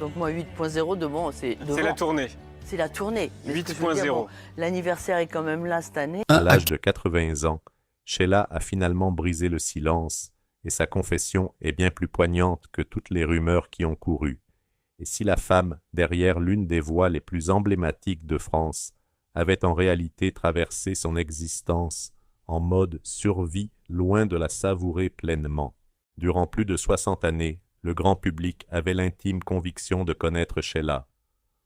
Donc moi 8.0 devant, c'est devant. C'est la tournée. C'est la tournée. 8.0. L'anniversaire est quand même là cette année. À l'âge de 80 ans, Sheila a finalement brisé le silence et sa confession est bien plus poignante que toutes les rumeurs qui ont couru. Et si la femme, derrière l'une des voix les plus emblématiques de France, avait en réalité traversé son existence en mode survie loin de la savourer pleinement. Durant plus de 60 années, le grand public avait l'intime conviction de connaître Sheila.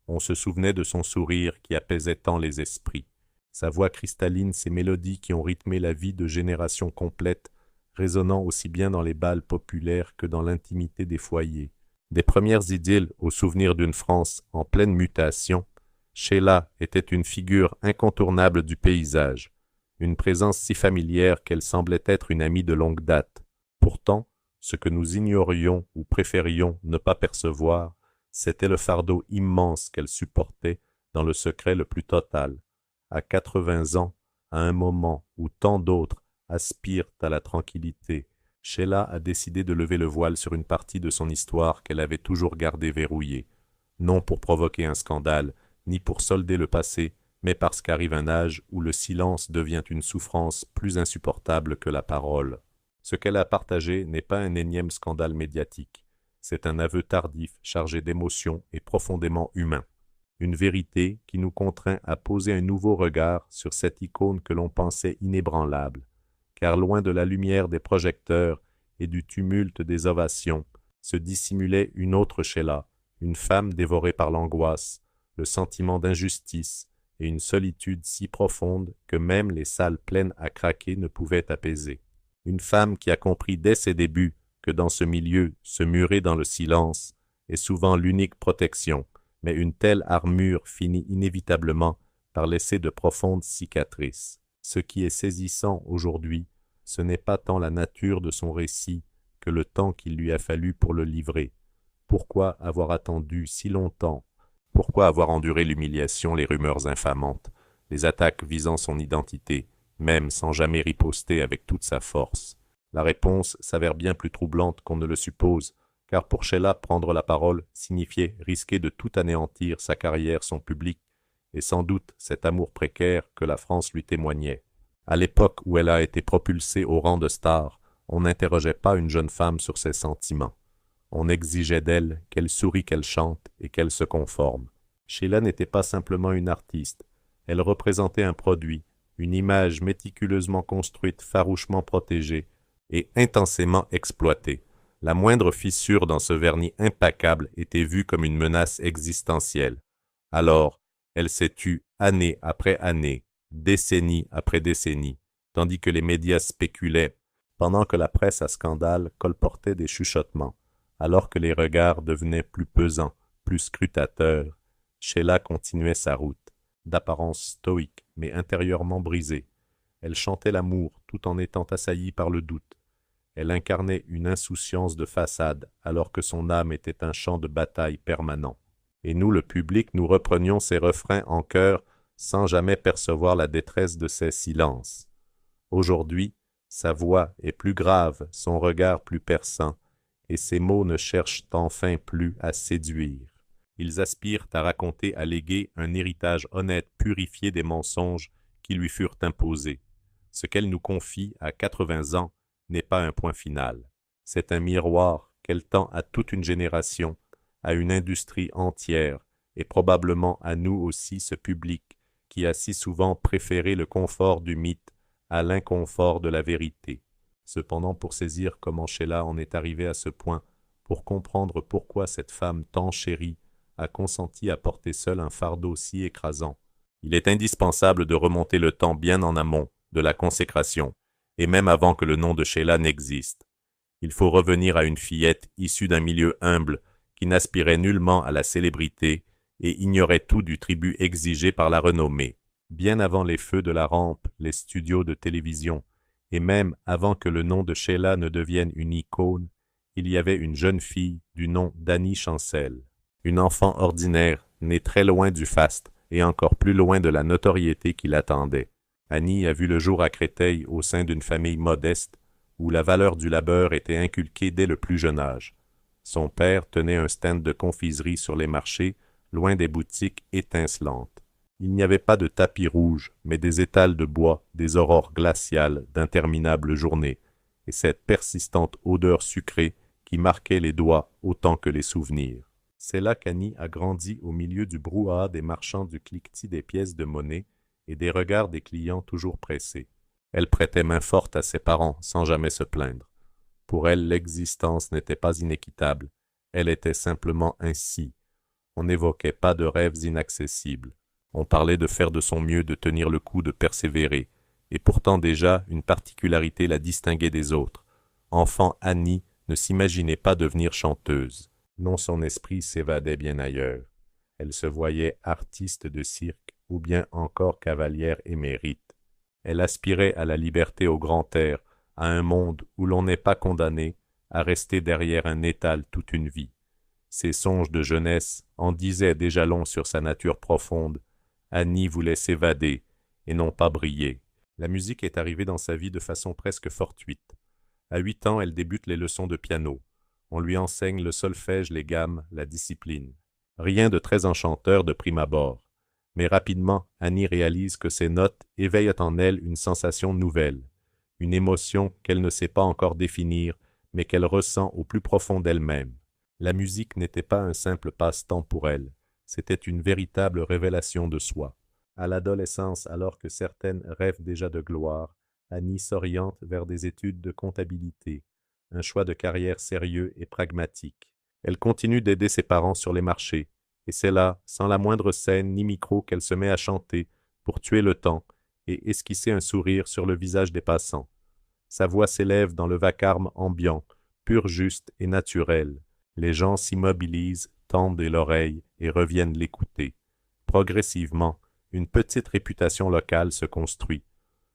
On se souvenait de son sourire qui apaisait tant les esprits. Sa voix cristalline, ses mélodies qui ont rythmé la vie de générations complètes, résonnant aussi bien dans les bals populaires que dans l'intimité des foyers. Des premières idylles au souvenir d'une France en pleine mutation, Sheila était une figure incontournable du paysage, une présence si familière qu'elle semblait être une amie de longue date. Pourtant, ce que nous ignorions ou préférions ne pas percevoir, c'était le fardeau immense qu'elle supportait dans le secret le plus total. À 80 ans, à un moment où tant d'autres aspirent à la tranquillité, Sheila a décidé de lever le voile sur une partie de son histoire qu'elle avait toujours gardée verrouillée, non pour provoquer un scandale, ni pour solder le passé, mais parce qu'arrive un âge où le silence devient une souffrance plus insupportable que la parole. Ce qu'elle a partagé n'est pas un énième scandale médiatique, c'est un aveu tardif chargé d'émotions et profondément humain. Une vérité qui nous contraint à poser un nouveau regard sur cette icône que l'on pensait inébranlable, car loin de la lumière des projecteurs et du tumulte des ovations, se dissimulait une autre Sheila, une femme dévorée par l'angoisse, le sentiment d'injustice et une solitude si profonde que même les salles pleines à craquer ne pouvaient apaiser. Une femme qui a compris dès ses débuts que dans ce milieu, se murer dans le silence est souvent l'unique protection, mais une telle armure finit inévitablement par laisser de profondes cicatrices. Ce qui est saisissant aujourd'hui, ce n'est pas tant la nature de son récit que le temps qu'il lui a fallu pour le livrer. Pourquoi avoir attendu si longtemps? Pourquoi avoir enduré l'humiliation, les rumeurs infamantes, les attaques visant son identité, même sans jamais riposter avec toute sa force? La réponse s'avère bien plus troublante qu'on ne le suppose, car pour Sheila, prendre la parole signifiait risquer de tout anéantir, sa carrière, son public, et sans doute cet amour précaire que la France lui témoignait. À l'époque où elle a été propulsée au rang de star, on n'interrogeait pas une jeune femme sur ses sentiments. On exigeait d'elle qu'elle sourie, qu'elle chante et qu'elle se conforme. Sheila n'était pas simplement une artiste, elle représentait un produit, une image méticuleusement construite, farouchement protégée et intensément exploitée. La moindre fissure dans ce vernis impeccable était vue comme une menace existentielle. Alors, elle s'est tue année après année, décennie après décennie, tandis que les médias spéculaient, pendant que la presse à scandale colportait des chuchotements, alors que les regards devenaient plus pesants, plus scrutateurs. Sheila continuait sa route, d'apparence stoïque, mais intérieurement brisée. Elle chantait l'amour tout en étant assaillie par le doute. Elle incarnait une insouciance de façade, alors que son âme était un champ de bataille permanent. Et nous, le public, nous reprenions ses refrains en chœur sans jamais percevoir la détresse de ses silences. Aujourd'hui, sa voix est plus grave, son regard plus perçant, et ses mots ne cherchent enfin plus à séduire. Ils aspirent à raconter, à léguer un héritage honnête, purifié des mensonges qui lui furent imposés. Ce qu'elle nous confie à 80 ans n'est pas un point final. C'est un miroir qu'elle tend à toute une génération, à une industrie entière, et probablement à nous aussi, ce public, qui a si souvent préféré le confort du mythe à l'inconfort de la vérité. Cependant, pour saisir comment Sheila en est arrivée à ce point, pour comprendre pourquoi cette femme tant chérie a consenti à porter seule un fardeau si écrasant, il est indispensable de remonter le temps bien en amont de la consécration, et même avant que le nom de Sheila n'existe. Il faut revenir à une fillette issue d'un milieu humble, qui n'aspirait nullement à la célébrité et ignorait tout du tribut exigé par la renommée. Bien avant les feux de la rampe, les studios de télévision, et même avant que le nom de Sheila ne devienne une icône, il y avait une jeune fille du nom d'Annie Chancel. Une enfant ordinaire, née très loin du faste et encore plus loin de la notoriété qui l'attendait. Annie a vu le jour à Créteil au sein d'une famille modeste, où la valeur du labeur était inculquée dès le plus jeune âge. Son père tenait un stand de confiserie sur les marchés, loin des boutiques étincelantes. Il n'y avait pas de tapis rouge, mais des étals de bois, des aurores glaciales, d'interminables journées, et cette persistante odeur sucrée qui marquait les doigts autant que les souvenirs. C'est là qu'Annie a grandi au milieu du brouhaha des marchands du cliquetis des pièces de monnaie et des regards des clients toujours pressés. Elle prêtait main forte à ses parents sans jamais se plaindre. Pour elle, l'existence n'était pas inéquitable, elle était simplement ainsi. On n'évoquait pas de rêves inaccessibles. On parlait de faire de son mieux, de tenir le coup, de persévérer. Et pourtant déjà, une particularité la distinguait des autres. Enfant, Annie ne s'imaginait pas devenir chanteuse. Non, son esprit s'évadait bien ailleurs. Elle se voyait artiste de cirque ou bien encore cavalière émérite. Elle aspirait à la liberté au grand air, à un monde où l'on n'est pas condamné à rester derrière un étal toute une vie. Ses songes de jeunesse en disaient déjà long sur sa nature profonde. Annie voulait s'évader et non pas briller. La musique est arrivée dans sa vie de façon presque fortuite. À 8 ans, elle débute les leçons de piano. On lui enseigne le solfège, les gammes, la discipline. Rien de très enchanteur de prime abord. Mais rapidement, Annie réalise que ces notes éveillent en elle une sensation nouvelle, une émotion qu'elle ne sait pas encore définir, mais qu'elle ressent au plus profond d'elle-même. La musique n'était pas un simple passe-temps pour elle, c'était une véritable révélation de soi. À l'adolescence, alors que certaines rêvent déjà de gloire, Annie s'oriente vers des études de comptabilité, un choix de carrière sérieux et pragmatique. Elle continue d'aider ses parents sur les marchés, et c'est là, sans la moindre scène ni micro, qu'elle se met à chanter pour tuer le temps et esquisser un sourire sur le visage des passants. Sa voix s'élève dans le vacarme ambiant, pur juste et naturel. Les gens s'immobilisent, tendent l'oreille et reviennent l'écouter. Progressivement, une petite réputation locale se construit.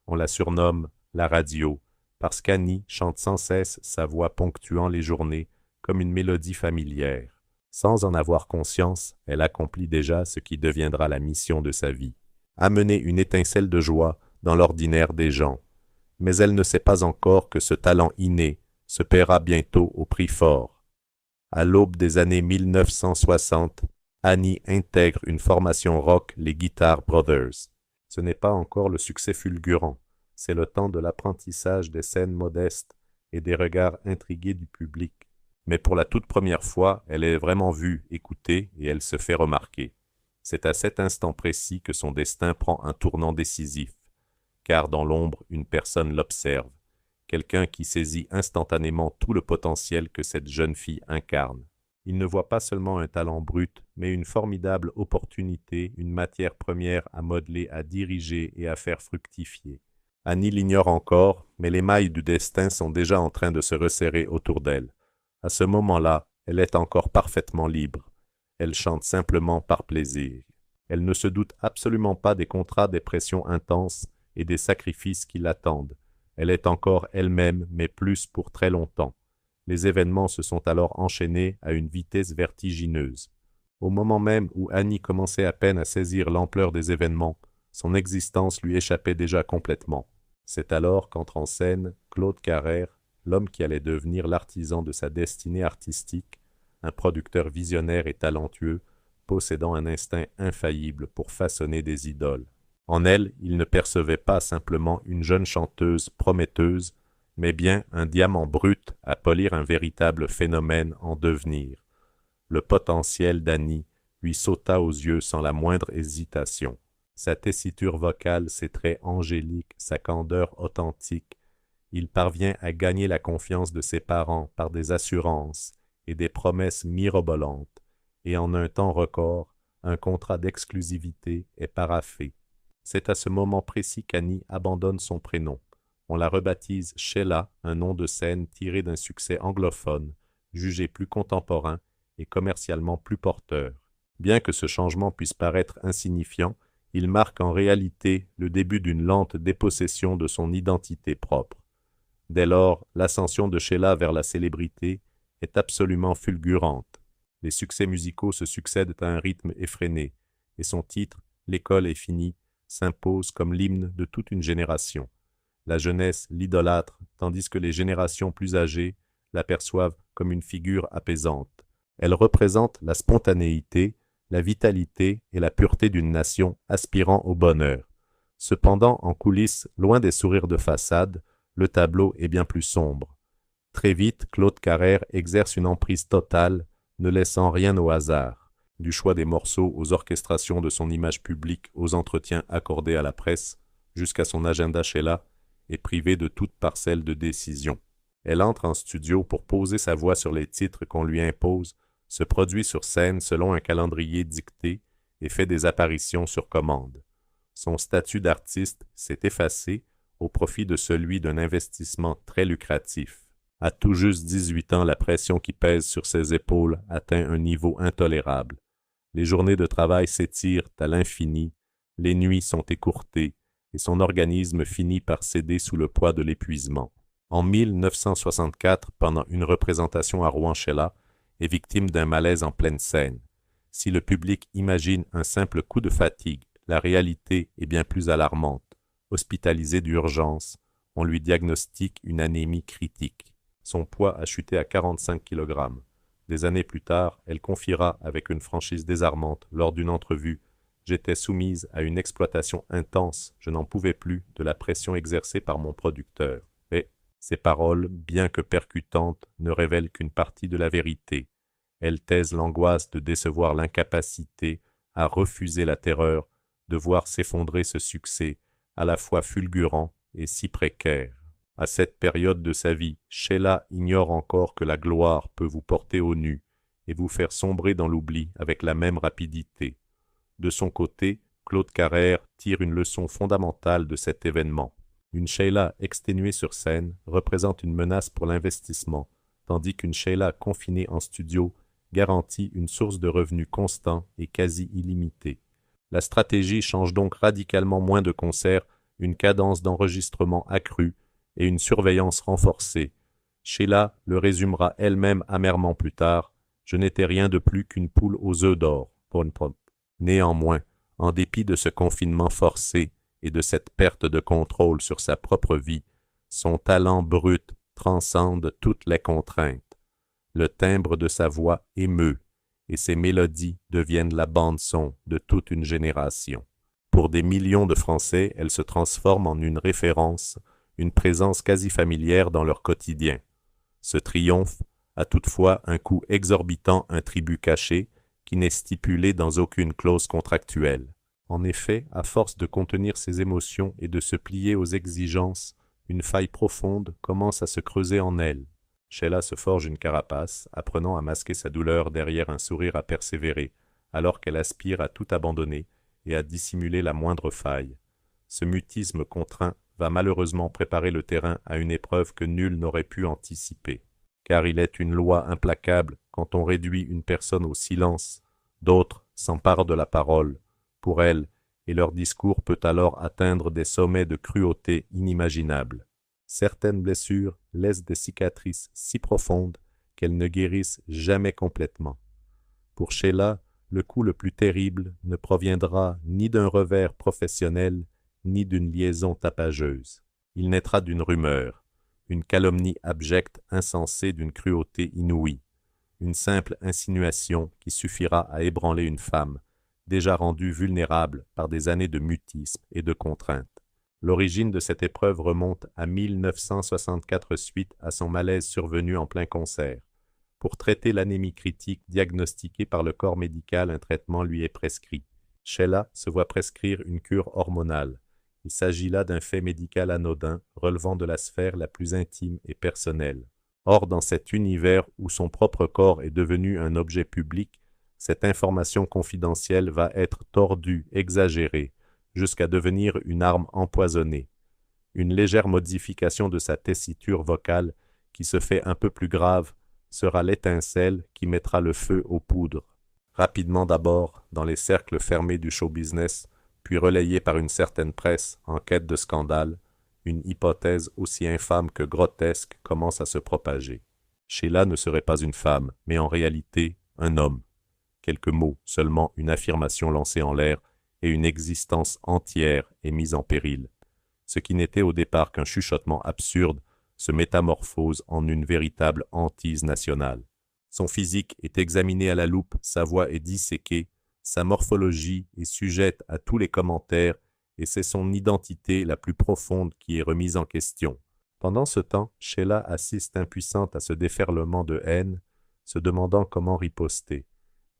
On la surnomme la radio, parce qu'Annie chante sans cesse sa voix ponctuant les journées comme une mélodie familière. Sans en avoir conscience, elle accomplit déjà ce qui deviendra la mission de sa vie. Amener une étincelle de joie dans l'ordinaire des gens. Mais elle ne sait pas encore que ce talent inné se paiera bientôt au prix fort. À l'aube des années 1960, Annie intègre une formation rock, les Guitar Brothers. Ce n'est pas encore le succès fulgurant, c'est le temps de l'apprentissage des scènes modestes et des regards intrigués du public. Mais pour la toute première fois, elle est vraiment vue, écoutée, et elle se fait remarquer. C'est à cet instant précis que son destin prend un tournant décisif, car dans l'ombre, une personne l'observe, quelqu'un qui saisit instantanément tout le potentiel que cette jeune fille incarne. Il ne voit pas seulement un talent brut, mais une formidable opportunité, une matière première à modeler, à diriger et à faire fructifier. Annie l'ignore encore, mais les mailles du destin sont déjà en train de se resserrer autour d'elle. À ce moment-là, elle est encore parfaitement libre. Elle chante simplement par plaisir. Elle ne se doute absolument pas des contrats, des pressions intenses et des sacrifices qui l'attendent. Elle est encore elle-même, mais plus pour très longtemps. Les événements se sont alors enchaînés à une vitesse vertigineuse. Au moment même où Annie commençait à peine à saisir l'ampleur des événements, son existence lui échappait déjà complètement. C'est alors qu'entre en scène Claude Carrère, l'homme qui allait devenir l'artisan de sa destinée artistique, un producteur visionnaire et talentueux, possédant un instinct infaillible pour façonner des idoles. En elle, il ne percevait pas simplement une jeune chanteuse prometteuse, mais bien un diamant brut à polir un véritable phénomène en devenir. Le potentiel d'Annie lui sauta aux yeux sans la moindre hésitation. Sa tessiture vocale, ses traits angéliques, sa candeur authentique, il parvient à gagner la confiance de ses parents par des assurances et des promesses mirobolantes, et en un temps record, un contrat d'exclusivité est paraphé. C'est à ce moment précis qu'Annie abandonne son prénom. On la rebaptise Sheila, un nom de scène tiré d'un succès anglophone, jugé plus contemporain et commercialement plus porteur. Bien que ce changement puisse paraître insignifiant, il marque en réalité le début d'une lente dépossession de son identité propre. Dès lors, l'ascension de Sheila vers la célébrité est absolument fulgurante. Les succès musicaux se succèdent à un rythme effréné, et son titre, L'école est finie, s'impose comme l'hymne de toute une génération. La jeunesse l'idolâtre, tandis que les générations plus âgées l'aperçoivent comme une figure apaisante. Elle représente la spontanéité, la vitalité et la pureté d'une nation aspirant au bonheur. Cependant, en coulisses, loin des sourires de façade, le tableau est bien plus sombre. Très vite, Claude Carrère exerce une emprise totale, ne laissant rien au hasard. Du choix des morceaux aux orchestrations de son image publique, aux entretiens accordés à la presse, jusqu'à son agenda Sheila, est privée de toute parcelle de décision. Elle entre en studio pour poser sa voix sur les titres qu'on lui impose, se produit sur scène selon un calendrier dicté et fait des apparitions sur commande. Son statut d'artiste s'est effacé au profit de celui d'un investissement très lucratif. À tout juste 18 ans, la pression qui pèse sur ses épaules atteint un niveau intolérable. Les journées de travail s'étirent à l'infini, les nuits sont écourtées, et son organisme finit par céder sous le poids de l'épuisement. En 1964, pendant une représentation à Rouen, Sheila est victime d'un malaise en pleine scène. Si le public imagine un simple coup de fatigue, la réalité est bien plus alarmante. Hospitalisée d'urgence, on lui diagnostique une anémie critique. Son poids a chuté à 45 kg. Des années plus tard, elle confiera avec une franchise désarmante lors d'une entrevue « J'étais soumise à une exploitation intense, je n'en pouvais plus de la pression exercée par mon producteur. » Et ces paroles, bien que percutantes, ne révèlent qu'une partie de la vérité. Elles taisent l'angoisse de décevoir l'incapacité à refuser la terreur de voir s'effondrer ce succès, à la fois fulgurant et si précaire. À cette période de sa vie, Sheila ignore encore que la gloire peut vous porter au nu et vous faire sombrer dans l'oubli avec la même rapidité. De son côté, Claude Carrère tire une leçon fondamentale de cet événement. Une Sheila exténuée sur scène représente une menace pour l'investissement, tandis qu'une Sheila confinée en studio garantit une source de revenus constant et quasi illimitée. La stratégie change donc radicalement: moins de concerts, une cadence d'enregistrement accrue et une surveillance renforcée. Sheila le résumera elle-même amèrement plus tard: « Je n'étais rien de plus qu'une poule aux œufs d'or. » Néanmoins, en dépit de ce confinement forcé et de cette perte de contrôle sur sa propre vie, son talent brut transcende toutes les contraintes. Le timbre de sa voix émeut, et ses mélodies deviennent la bande-son de toute une génération. Pour des millions de Français, elle se transforme en une référence, une présence quasi familière dans leur quotidien. Ce triomphe a toutefois un coût exorbitant, un tribut caché, qui n'est stipulé dans aucune clause contractuelle. En effet, à force de contenir ses émotions et de se plier aux exigences, une faille profonde commence à se creuser en elle. Sheila se forge une carapace, apprenant à masquer sa douleur derrière un sourire à persévérer, alors qu'elle aspire à tout abandonner et à dissimuler la moindre faille. Ce mutisme contraint va malheureusement préparer le terrain à une épreuve que nul n'aurait pu anticiper. Car il est une loi implacable: quand on réduit une personne au silence, d'autres s'emparent de la parole pour elle, et leur discours peut alors atteindre des sommets de cruauté inimaginables. Certaines blessures laissent des cicatrices si profondes qu'elles ne guérissent jamais complètement. Pour Sheila, le coup le plus terrible ne proviendra ni d'un revers professionnel, ni d'une liaison tapageuse. Il naîtra d'une rumeur, une calomnie abjecte, insensée, d'une cruauté inouïe, une simple insinuation qui suffira à ébranler une femme, déjà rendue vulnérable par des années de mutisme et de contrainte. L'origine de cette épreuve remonte à 1964 suite à son malaise survenu en plein concert. Pour traiter l'anémie critique diagnostiquée par le corps médical, un traitement lui est prescrit. Sheila se voit prescrire une cure hormonale. Il s'agit là d'un fait médical anodin, relevant de la sphère la plus intime et personnelle. Or, dans cet univers où son propre corps est devenu un objet public, cette information confidentielle va être tordue, exagérée, jusqu'à devenir une arme empoisonnée. Une légère modification de sa tessiture vocale, qui se fait un peu plus grave, sera l'étincelle qui mettra le feu aux poudres. Rapidement d'abord, dans les cercles fermés du show-business, puis relayée par une certaine presse en quête de scandale, une hypothèse aussi infâme que grotesque commence à se propager. Sheila ne serait pas une femme, mais en réalité un homme. Quelques mots, seulement une affirmation lancée en l'air, et une existence entière est mise en péril. Ce qui n'était au départ qu'un chuchotement absurde se métamorphose en une véritable hantise nationale. Son physique est examiné à la loupe, sa voix est disséquée, sa morphologie est sujette à tous les commentaires et c'est son identité la plus profonde qui est remise en question. Pendant ce temps, Sheila assiste impuissante à ce déferlement de haine, se demandant comment riposter,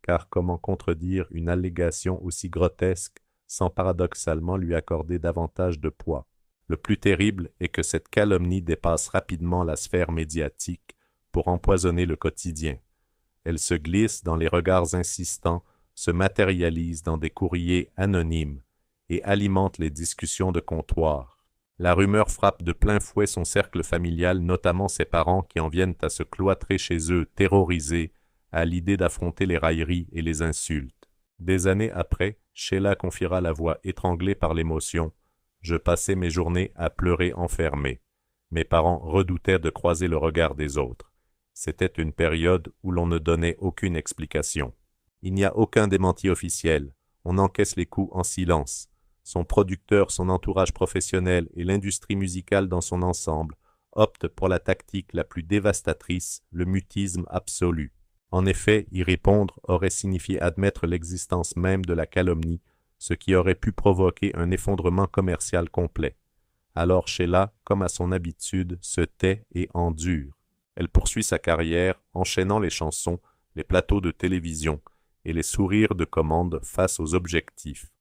car comment contredire une allégation aussi grotesque sans paradoxalement lui accorder davantage de poids. Le plus terrible est que cette calomnie dépasse rapidement la sphère médiatique pour empoisonner le quotidien. Elle se glisse dans les regards insistants, se matérialise dans des courriers anonymes et alimente les discussions de comptoir. La rumeur frappe de plein fouet son cercle familial, notamment ses parents qui en viennent à se cloîtrer chez eux, terrorisés, à l'idée d'affronter les railleries et les insultes. Des années après, Sheila confiera la voix étranglée par l'émotion. Je passais mes journées à pleurer enfermé. Mes parents redoutaient de croiser le regard des autres. C'était une période où l'on ne donnait aucune explication. Il n'y a aucun démenti officiel. On encaisse les coups en silence. Son producteur, son entourage professionnel et l'industrie musicale dans son ensemble optent pour la tactique la plus dévastatrice, le mutisme absolu. En effet, y répondre aurait signifié admettre l'existence même de la calomnie, ce qui aurait pu provoquer un effondrement commercial complet. Alors Sheila, comme à son habitude, se tait et endure. Elle poursuit sa carrière, enchaînant les chansons, les plateaux de télévision et les sourires de commande face aux objectifs.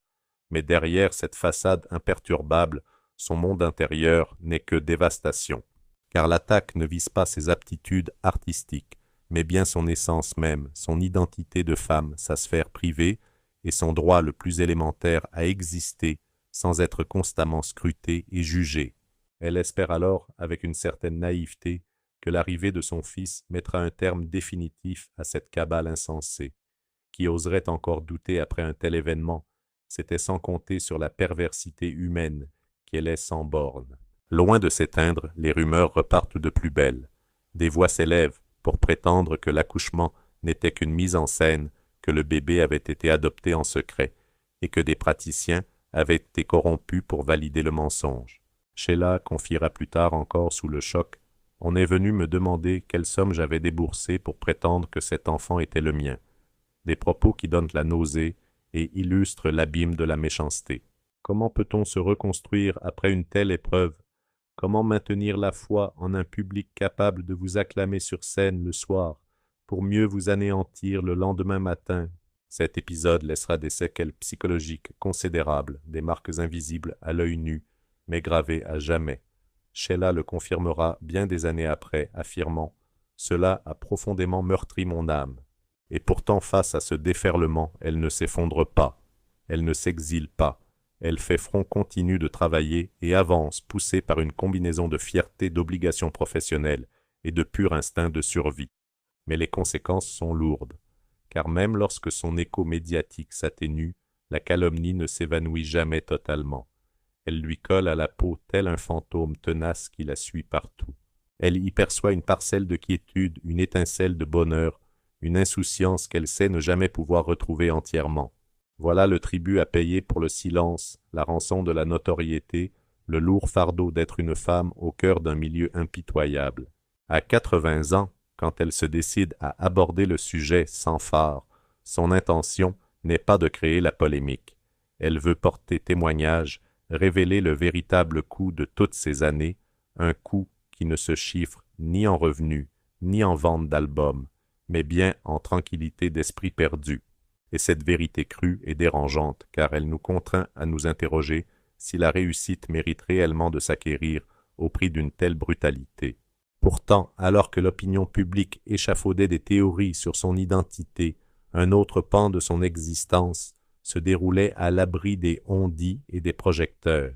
Mais derrière cette façade imperturbable, son monde intérieur n'est que dévastation. Car l'attaque ne vise pas ses aptitudes artistiques, mais bien son essence même, son identité de femme, sa sphère privée, et son droit le plus élémentaire à exister sans être constamment scrutée et jugée. Elle espère alors, avec une certaine naïveté, que l'arrivée de son fils mettra un terme définitif à cette cabale insensée. Qui oserait encore douter après un tel événement? C'était sans compter sur la perversité humaine, qu'elle est sans bornes. Loin de s'éteindre, les rumeurs repartent de plus belle. Des voix s'élèvent pour prétendre que l'accouchement n'était qu'une mise en scène, que le bébé avait été adopté en secret et que des praticiens avaient été corrompus pour valider le mensonge. Sheila confiera plus tard encore sous le choc « On est venu me demander quelle somme j'avais déboursée pour prétendre que cet enfant était le mien. » Des propos qui donnent la nausée et illustrent l'abîme de la méchanceté. Comment peut-on se reconstruire après une telle épreuve? Comment maintenir la foi en un public capable de vous acclamer sur scène le soir, pour mieux vous anéantir le lendemain matin? Cet épisode laissera des séquelles psychologiques considérables, des marques invisibles à l'œil nu, mais gravées à jamais. Sheila le confirmera bien des années après, affirmant « Cela a profondément meurtri mon âme ». Et pourtant, face à ce déferlement, elle ne s'effondre pas, elle ne s'exile pas, elle fait front continu de travailler et avance, poussée par une combinaison de fierté, d'obligation professionnelle et de pur instinct de survie. Mais les conséquences sont lourdes, car même lorsque son écho médiatique s'atténue, la calomnie ne s'évanouit jamais totalement. Elle lui colle à la peau tel un fantôme tenace qui la suit partout. Elle y perçoit une parcelle de quiétude, une étincelle de bonheur, une insouciance qu'elle sait ne jamais pouvoir retrouver entièrement. Voilà le tribut à payer pour le silence, la rançon de la notoriété, le lourd fardeau d'être une femme au cœur d'un milieu impitoyable. À 80 ans, quand elle se décide à aborder le sujet sans phare, son intention n'est pas de créer la polémique. Elle veut porter témoignage, révéler le véritable coût de toutes ces années, un coût qui ne se chiffre ni en revenus, ni en vente d'albums, mais bien en tranquillité d'esprit perdu. Et cette vérité crue est dérangeante, car elle nous contraint à nous interroger si la réussite mérite réellement de s'acquérir au prix d'une telle brutalité. Pourtant, alors que l'opinion publique échafaudait des théories sur son identité, un autre pan de son existence se déroulait à l'abri des on-dit et des projecteurs,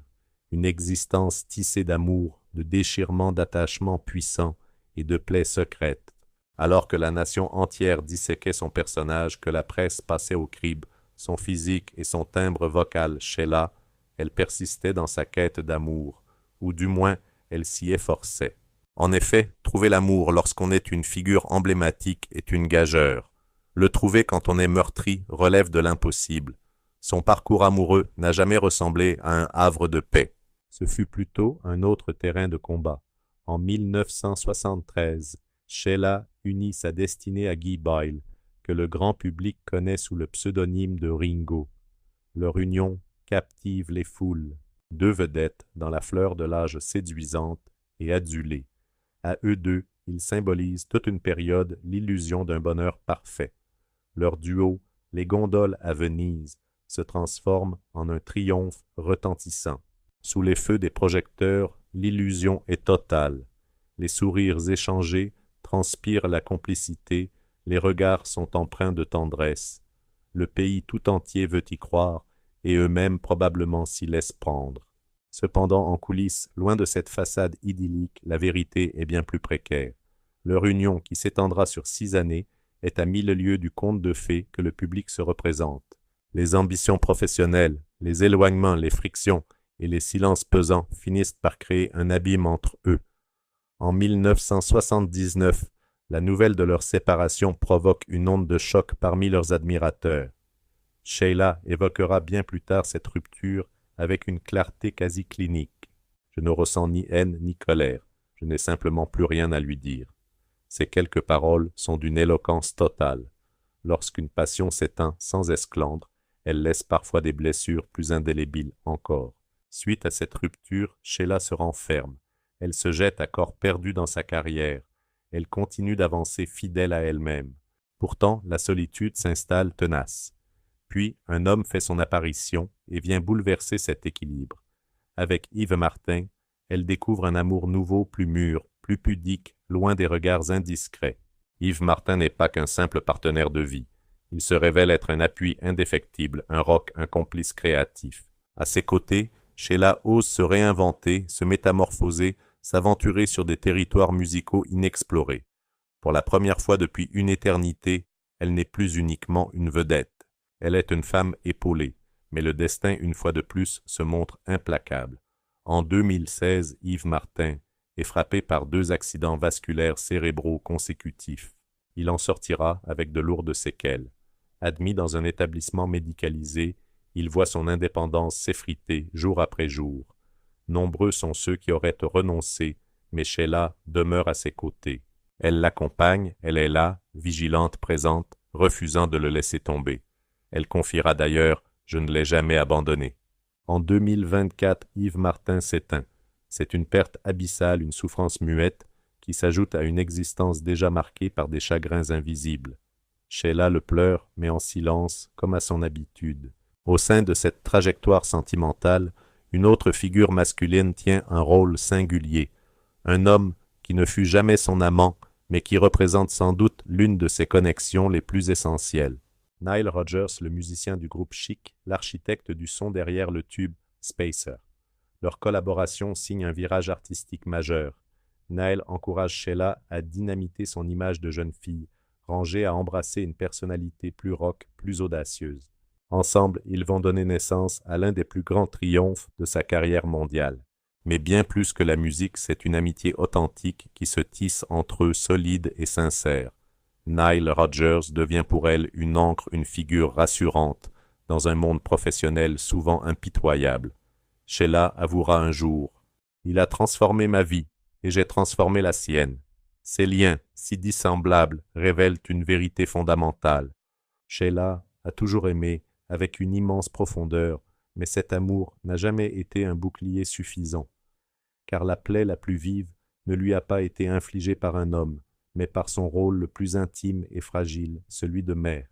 une existence tissée d'amour, de déchirements d'attachements puissants et de plaies secrètes. Alors que la nation entière disséquait son personnage, que la presse passait au crible, son physique et son timbre vocal, Sheila, elle persistait dans sa quête d'amour, ou du moins elle s'y efforçait. En effet, trouver l'amour lorsqu'on est une figure emblématique est une gageure. Le trouver quand on est meurtri relève de l'impossible. Son parcours amoureux n'a jamais ressemblé à un havre de paix. Ce fut plutôt un autre terrain de combat. En 1973, Sheila unit sa destinée à Guy Boyle, que le grand public connaît sous le pseudonyme de Ringo. Leur union captive les foules, deux vedettes dans la fleur de l'âge séduisante et adulée. À eux deux, ils symbolisent toute une période l'illusion d'un bonheur parfait. Leur duo, Les gondoles à Venise, se transforme en un triomphe retentissant. Sous les feux des projecteurs, l'illusion est totale. Les sourires échangés transpirent la complicité, les regards sont empreints de tendresse. Le pays tout entier veut y croire, et eux-mêmes probablement s'y laissent prendre. Cependant, en coulisses, loin de cette façade idyllique, la vérité est bien plus précaire. Leur union, qui s'étendra sur 6 années, est à 1000 lieues du conte de fées que le public se représente. Les ambitions professionnelles, les éloignements, les frictions et les silences pesants finissent par créer un abîme entre eux. En 1979, la nouvelle de leur séparation provoque une onde de choc parmi leurs admirateurs. Sheila évoquera bien plus tard cette rupture avec une clarté quasi clinique. Je ne ressens ni haine ni colère, je n'ai simplement plus rien à lui dire. Ces quelques paroles sont d'une éloquence totale. Lorsqu'une passion s'éteint sans esclandre, elle laisse parfois des blessures plus indélébiles encore. Suite à cette rupture, Sheila se renferme. Elle se jette à corps perdu dans sa carrière. Elle continue d'avancer fidèle à elle-même. Pourtant, la solitude s'installe tenace. Puis, un homme fait son apparition et vient bouleverser cet équilibre. Avec Yves Martin, elle découvre un amour nouveau, plus mûr, plus pudique, loin des regards indiscrets. Yves Martin n'est pas qu'un simple partenaire de vie. Il se révèle être un appui indéfectible, un roc, un complice créatif. À ses côtés, Sheila ose se réinventer, se métamorphoser, s'aventurer sur des territoires musicaux inexplorés. Pour la première fois depuis une éternité, elle n'est plus uniquement une vedette. Elle est une femme épaulée, mais le destin, une fois de plus, se montre implacable. En 2016, Yves Martin est frappé par 2 accidents vasculaires cérébraux consécutifs. Il en sortira avec de lourdes séquelles. Admis dans un établissement médicalisé, il voit son indépendance s'effriter jour après jour. Nombreux sont ceux qui auraient renoncé, mais Sheila demeure à ses côtés. Elle l'accompagne, elle est là, vigilante, présente, refusant de le laisser tomber. Elle confiera d'ailleurs « Je ne l'ai jamais abandonné ». En 2024, Yves Martin s'éteint. C'est une perte abyssale, une souffrance muette, qui s'ajoute à une existence déjà marquée par des chagrins invisibles. Sheila le pleure, mais en silence, comme à son habitude. Au sein de cette trajectoire sentimentale, une autre figure masculine tient un rôle singulier. Un homme qui ne fut jamais son amant, mais qui représente sans doute l'une de ses connexions les plus essentielles. Nile Rodgers, le musicien du groupe Chic, l'architecte du son derrière le tube Spacer. Leur collaboration signe un virage artistique majeur. Nile encourage Sheila à dynamiter son image de jeune fille, rangée à embrasser une personnalité plus rock, plus audacieuse. Ensemble, ils vont donner naissance à l'un des plus grands triomphes de sa carrière mondiale. Mais bien plus que la musique, c'est une amitié authentique qui se tisse entre eux solide et sincère. Nile Rodgers devient pour elle une ancre, une figure rassurante, dans un monde professionnel souvent impitoyable. Sheila avouera un jour « Il a transformé ma vie, et j'ai transformé la sienne. Ces liens, si dissemblables, révèlent une vérité fondamentale. Sheila a toujours aimé, avec une immense profondeur, mais cet amour n'a jamais été un bouclier suffisant, car la plaie la plus vive ne lui a pas été infligée par un homme, mais par son rôle le plus intime et fragile, celui de mère.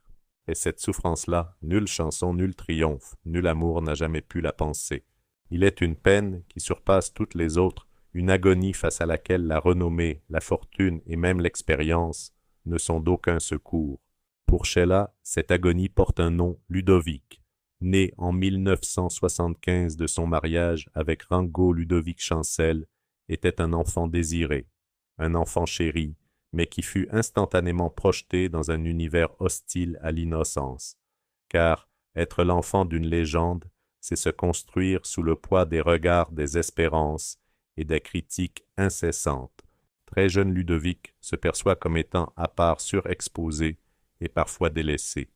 Et cette souffrance-là, nulle chanson, nul triomphe, nul amour n'a jamais pu la penser. Il est une peine qui surpasse toutes les autres, une agonie face à laquelle la renommée, la fortune et même l'expérience ne sont d'aucun secours. Pour Sheila, cette agonie porte un nom, Ludovic, né en 1975 de son mariage avec Rango Ludovic Chancel, était un enfant désiré, un enfant chéri, mais qui fut instantanément projeté dans un univers hostile à l'innocence. Car être l'enfant d'une légende, c'est se construire sous le poids des regards des espérances et des critiques incessantes. Très jeune Ludovic se perçoit comme étant à part surexposé et parfois délaissé.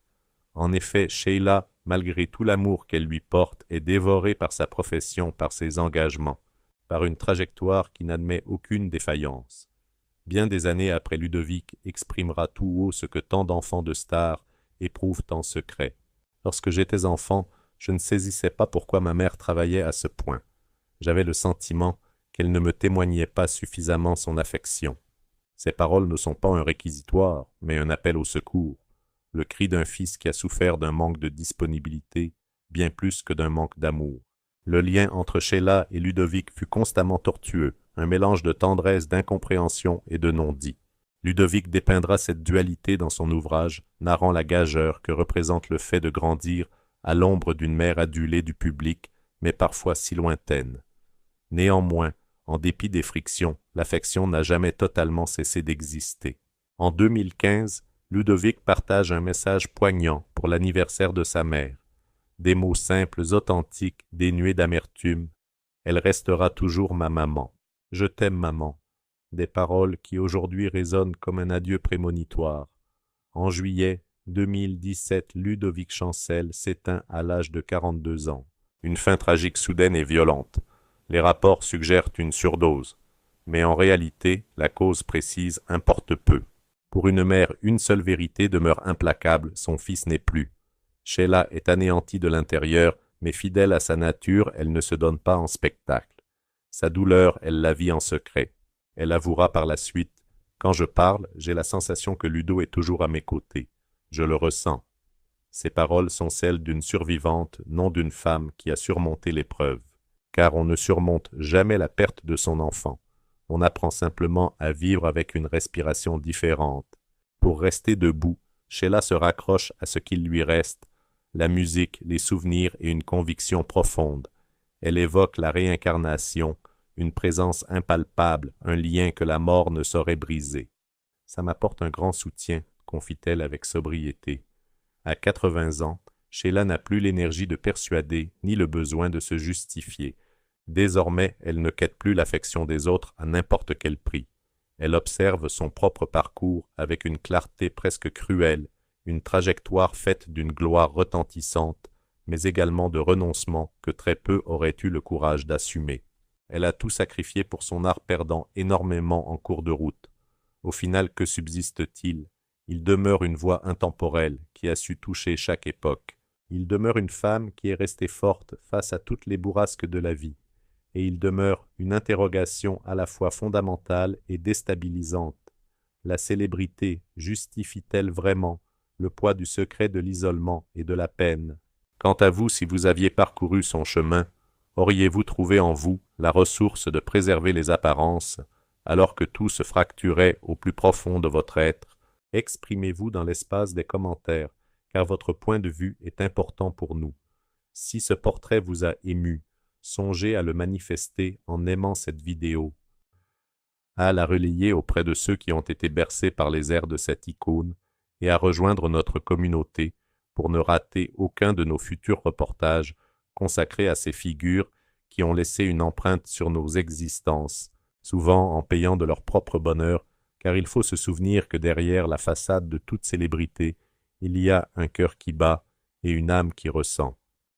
En effet, Sheila, malgré tout l'amour qu'elle lui porte, est dévorée par sa profession, par ses engagements. par une trajectoire qui n'admet aucune défaillance. Bien des années après, Ludovic exprimera tout haut ce que tant d'enfants de stars éprouvent en secret. Lorsque j'étais enfant, je ne saisissais pas pourquoi ma mère travaillait à ce point. J'avais le sentiment qu'elle ne me témoignait pas suffisamment son affection. Ces paroles ne sont pas un réquisitoire, mais un appel au secours, le cri d'un fils qui a souffert d'un manque de disponibilité, bien plus que d'un manque d'amour. Le lien entre Sheila et Ludovic fut constamment tortueux, un mélange de tendresse, d'incompréhension et de non-dit. Ludovic dépeindra cette dualité dans son ouvrage, narrant la gageure que représente le fait de grandir à l'ombre d'une mère adulée du public, mais parfois si lointaine. Néanmoins, en dépit des frictions, l'affection n'a jamais totalement cessé d'exister. En 2015, Ludovic partage un message poignant pour l'anniversaire de sa mère. Des mots simples, authentiques, dénués d'amertume. Elle restera toujours ma maman. Je t'aime, maman. Des paroles qui aujourd'hui résonnent comme un adieu prémonitoire. En juillet 2017, Ludovic Chancel s'éteint à l'âge de 42 ans. Une fin tragique soudaine et violente. Les rapports suggèrent une surdose. Mais en réalité, la cause précise importe peu. Pour une mère, une seule vérité demeure implacable, son fils n'est plus. Sheila est anéantie de l'intérieur, mais fidèle à sa nature, elle ne se donne pas en spectacle. Sa douleur, elle la vit en secret. Elle avouera par la suite. Quand je parle, j'ai la sensation que Ludo est toujours à mes côtés. Je le ressens. Ces paroles sont celles d'une survivante, non d'une femme qui a surmonté l'épreuve. Car on ne surmonte jamais la perte de son enfant. On apprend simplement à vivre avec une respiration différente. Pour rester debout, Sheila se raccroche à ce qu'il lui reste, la musique, les souvenirs et une conviction profonde. Elle évoque la réincarnation, une présence impalpable, un lien que la mort ne saurait briser. Ça m'apporte un grand soutien, confie-t-elle avec sobriété. À 80 ans, Sheila n'a plus l'énergie de persuader, ni le besoin de se justifier. Désormais, elle ne quête plus l'affection des autres à n'importe quel prix. Elle observe son propre parcours avec une clarté presque cruelle, une trajectoire faite d'une gloire retentissante, mais également de renoncement que très peu auraient eu le courage d'assumer. Elle a tout sacrifié pour son art perdant énormément en cours de route. Au final, que subsiste-t-il? Il demeure une voix intemporelle qui a su toucher chaque époque. Il demeure une femme qui est restée forte face à toutes les bourrasques de la vie. Et il demeure une interrogation à la fois fondamentale et déstabilisante. La célébrité justifie-t-elle vraiment le poids du secret de l'isolement et de la peine? Quant à vous, si vous aviez parcouru son chemin, auriez-vous trouvé en vous la ressource de préserver les apparences, alors que tout se fracturait au plus profond de votre être? Exprimez-vous dans l'espace des commentaires, car votre point de vue est important pour nous. Si ce portrait vous a ému, songez à le manifester en aimant cette vidéo, à la relayer auprès de ceux qui ont été bercés par les airs de cette icône et à rejoindre notre communauté pour ne rater aucun de nos futurs reportages consacrés à ces figures qui ont laissé une empreinte sur nos existences, souvent en payant de leur propre bonheur, car il faut se souvenir que derrière la façade de toute célébrité, il y a un cœur qui bat et une âme qui ressent.